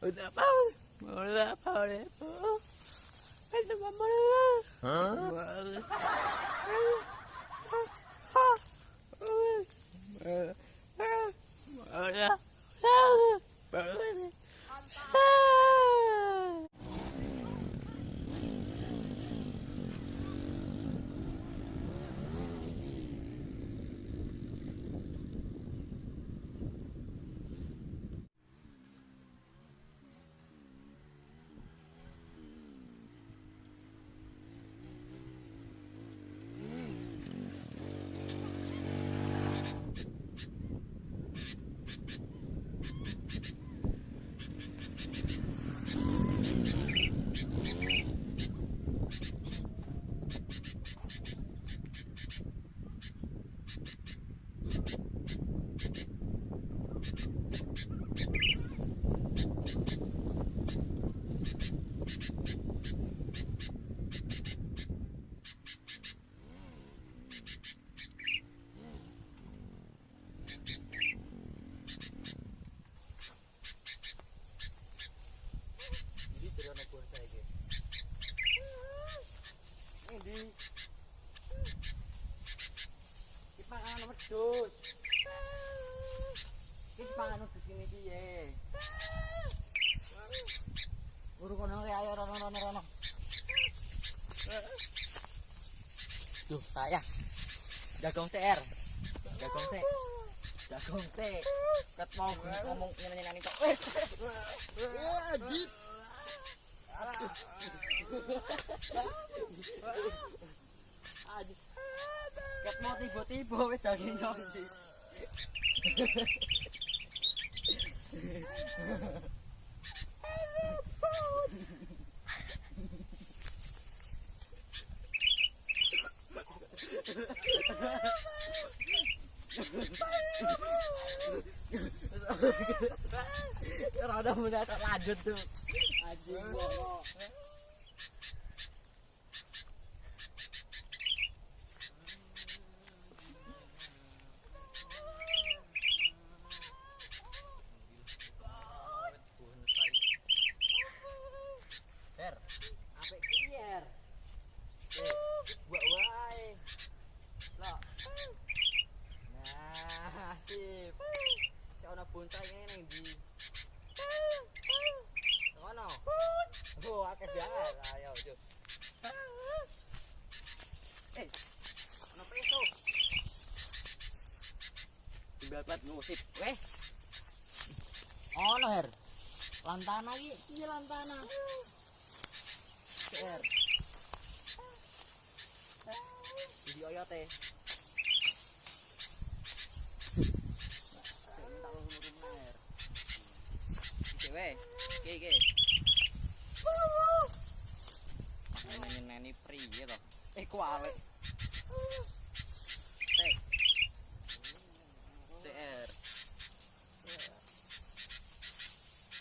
Udah apa? Udah apa? Udah apa? Wedhus. Iki pangan wedhus ini piye? Uru kono ayo rono. Duh, saya. Jagong CR. Jagong C. Ket mau ngomong nyanyi-nyanyi kok. Ajib. Ajib. Ket mau tiba-tiba wis daging nyondi. Rada mudah lanjut tuh. Anjing gua. Ter, apik kiyer. Buat wae. Lah. Nah, sip. Cak ana boncay ngene nang ndi? Ngono. Oh, akeh banget. Ayo, yo. Ono peso. Tinggal plat ngusip. Weh. Ono, Her. Lantana iki, piye lantana? CR. Video ya teh. Weh, iki. Nyanyi priye to? Kuale. CR.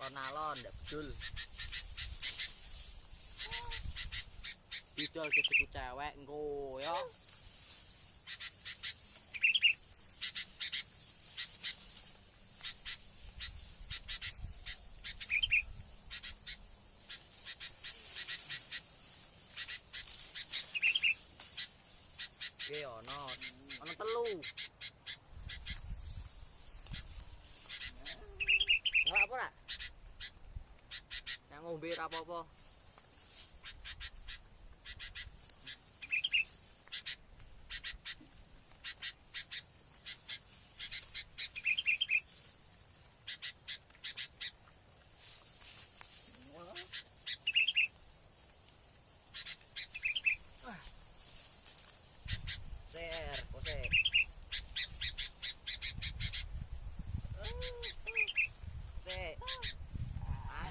Konalon, ndak bedul. Didol kejeku cewek engko ya. Oke, ono telu. Enggak apa ora? Yang ngombe ra apa-apa.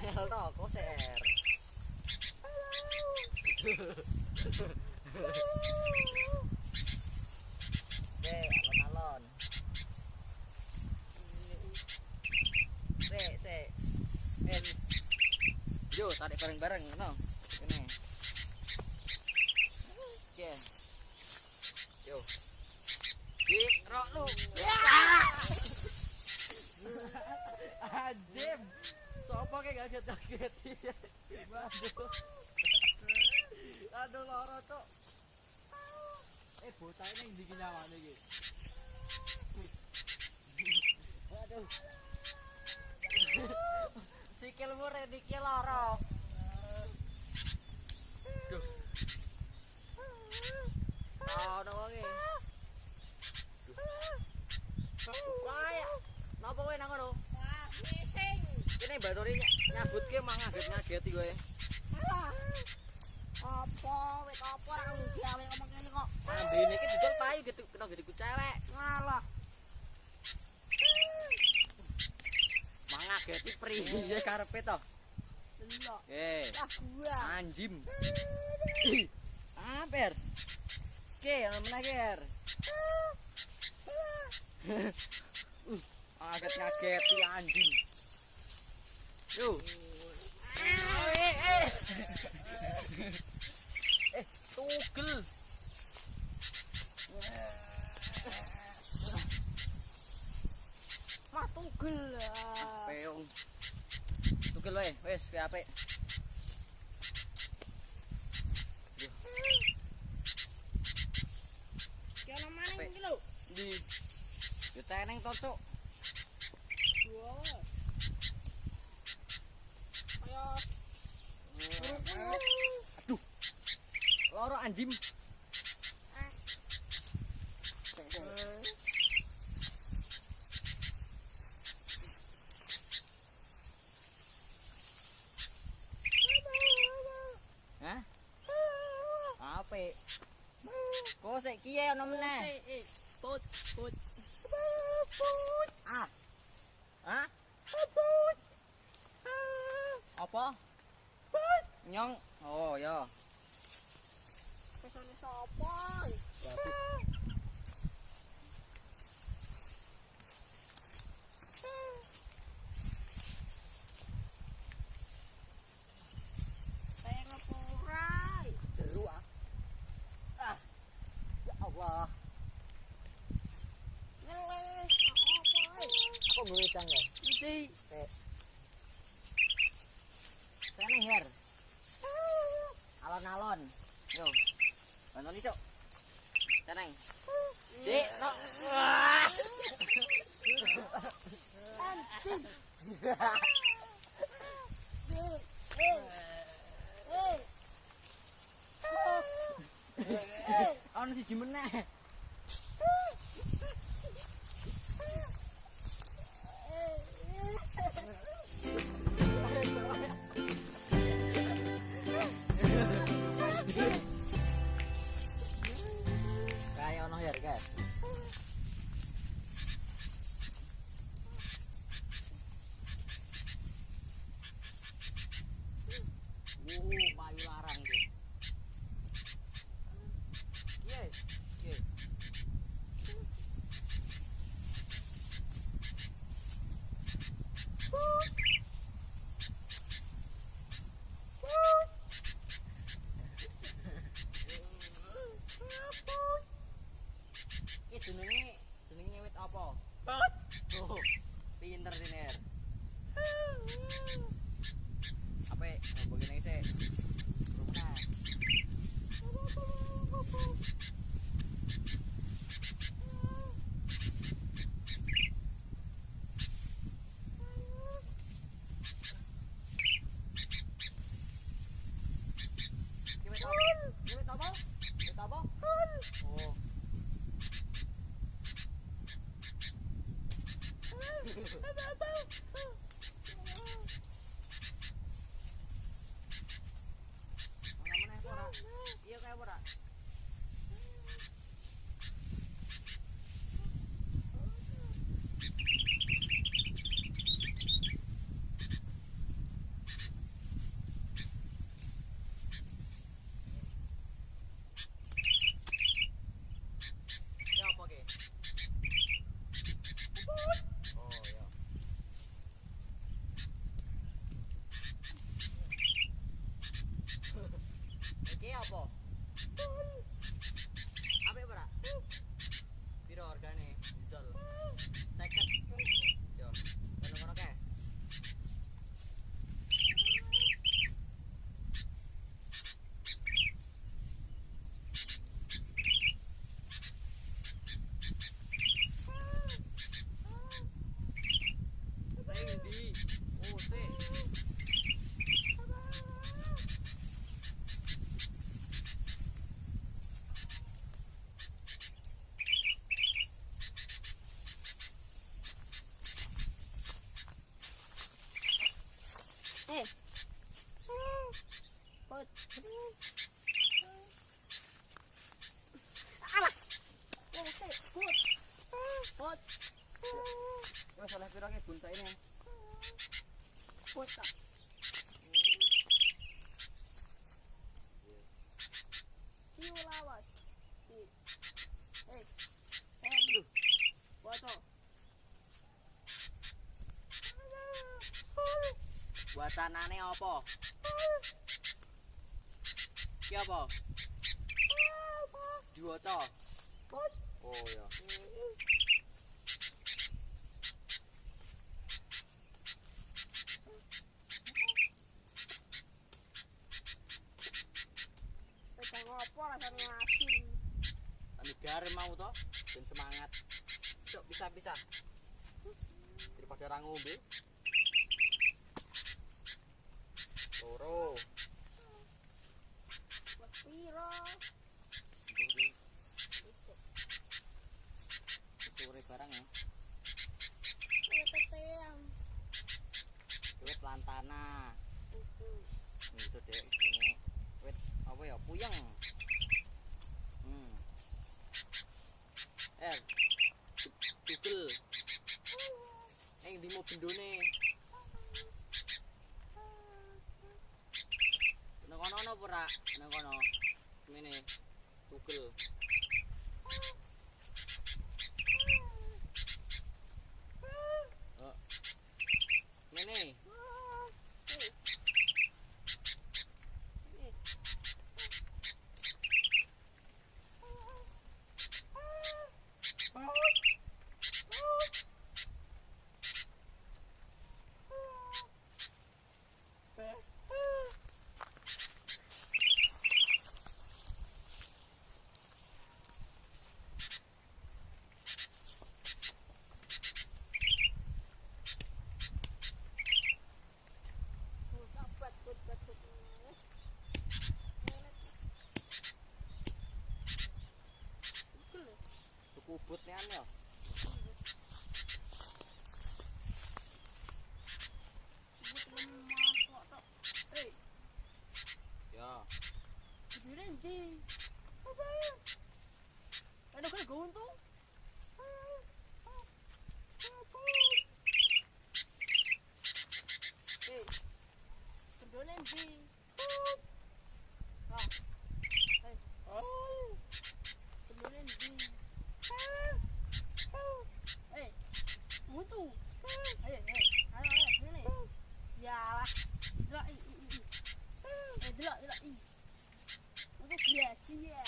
Angel to, koser. Alon-alon. Yo, tarik bareng-bareng ngono. Kene. Oke. Yo. Rok lu. Ajib. Sopo kayak kaget-kaget. Waduh. Aduh loro cok. Bocah ini ndi ki nyawane iki. Waduh. Sikilmu rene iki loro. Duh. Ono wonge. Kaya napa kowe nang ngono? Wah, ngising. Kene baturi nyabutke mang ngaget-ngageti kowe. Apa wit apa ora kamu gawe ngomong ngene kok. Ambene iki didol payu gitu kena gede cewek. Ngalah. Mang ngageti priye karepe to? Delok. Lah gua. Anjim. Amper. Oke, menaker. Ngaget-ngaget si anjing. Yo. Tugel. Mah tugel. Peong. Tugel wae, wis ki apik. Ki ono maning iki lho. Di. Yo ceneng to, Cuk. Wah. Ayo. Aduh. Loro anjim. Hah? Apik. Kok sik kiye ono meneh? Put. Ah. Hah? Put. Apa? Put. Nyong. Oh, ya. Pesone sapa? Saya ngepurai. Jeru ah. Ah. Ya Allah. Ngeles apa? Aku ngwedang ya. Iki. Seneng her. Alon-alon. Yo. Bantu Cuk. Seneng. Dik, rok. Anjing. Ono siji meneh. Kayak ono her, guys. Payu larang iki. Piye? Piye? Iki jenenge wit apa? Oh, pinter sini. Apa? Begini sih. Rumah. Wit apa? Wit apa? Oh. Iya kayak ora. Put. Alah. Put. Put. Wes oleh pira ki bunta ini? Put. Siu lawas. Aduh. Botol. Wacanane apa? Ki apa? Diwaca. Oh ya. Pegang apa rasanya asin. Anu garam mau to, ben semangat. Cok bisa-bisa. Daripada ra ngombe. Loro. Piro. Sore barang ya. Teteang. Wit lantana. Itu. Iso dek ini. Wit apa ya? Puyeng. Tugel. Di mau bendone. Nang kono ana apa ora? Nang kono. Ngene. Tugel. Oh. Ngene. Kubut nian ya. Ya. Berhenti. Apa? Ada kan guntung. Berhenti. Ah. Berhenti. Mutu. Ayo, sini. Yalah. Delok delok. Mutu graji ya.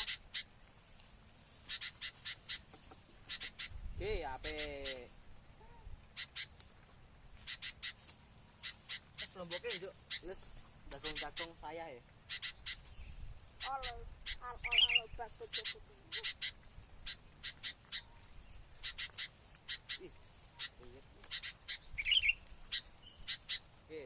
Oke, ape. Lomboknya yuk. Wis jagung saya ya. Al bakso. Oke.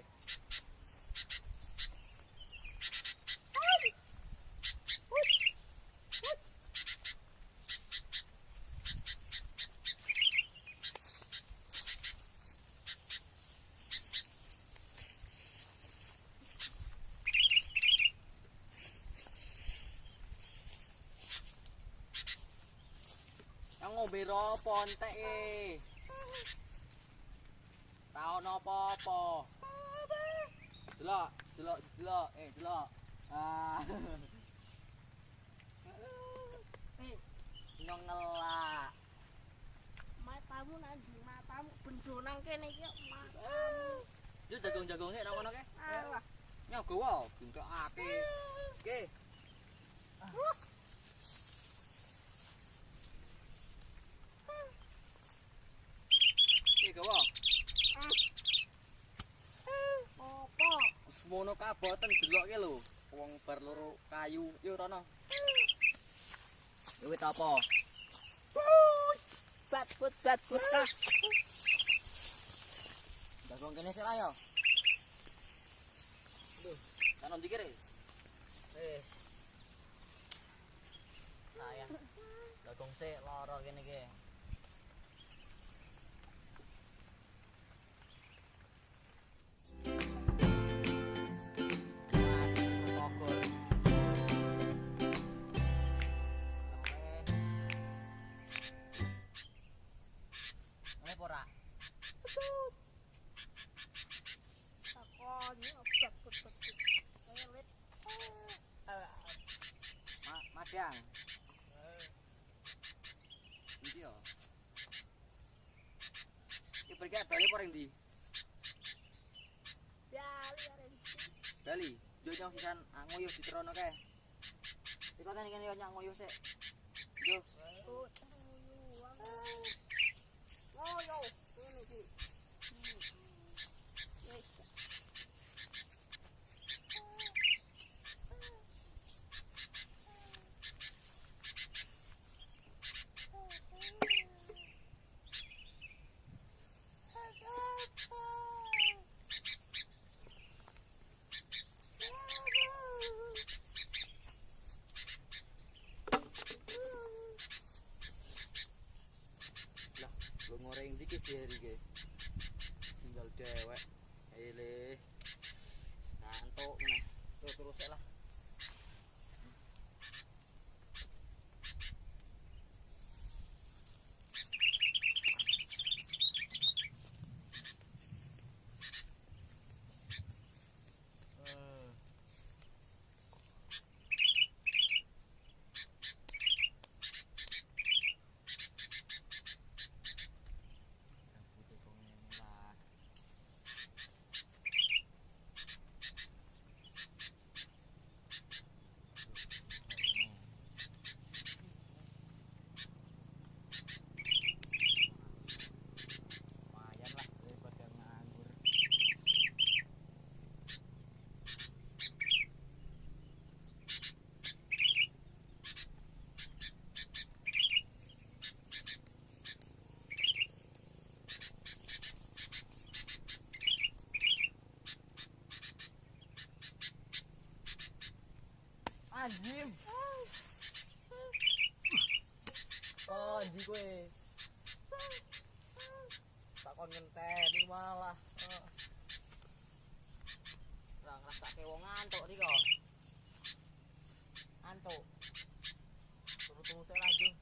Yang ngombe apa entek e? Tau napa-apa. Delok. Delok. Ah. Nyong ngelak. Matamu bendonang kene iki matamu. Yo jagung-jagonge nang kono ke? Alah. Nyogowo bungkake. Oke. Iki gawa. Apa? Semono kaboten delokke lho. Wong bar loro kayu. Yo rono. Wit apa? Bat. Jagung kene sik ayo. Aduh, kan ndi kire? Wis. Sayang. Jagung sik lara kene iki. Bogor. Asyang. Ndi yo? Iki berkat bali apa ring ndi? Bali arek iki. Bali. Jo nyong sisan nguyuh diterono kae. Iku kan iki nyong nguyuh sik. Jo. Oh, oh yo, ini iki. Yes. Lah, lu ngoreng dikit sih hari ke. Tinggal dewek. Ele. Ngantuk meneh. Terus lah. Lumayan lah daripada nganggur. Anjing. Oh, anjing kowe. Takon ngenteni malah. Ora ngrasake wong ngantuk iki kok. Ngantuk. Turu-turu sik lanjut.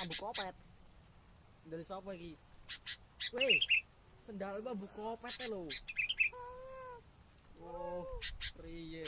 Mabuk kopet. Dari sapa iki? Weh, sendal mabuk kopet e lho. Oh, priye.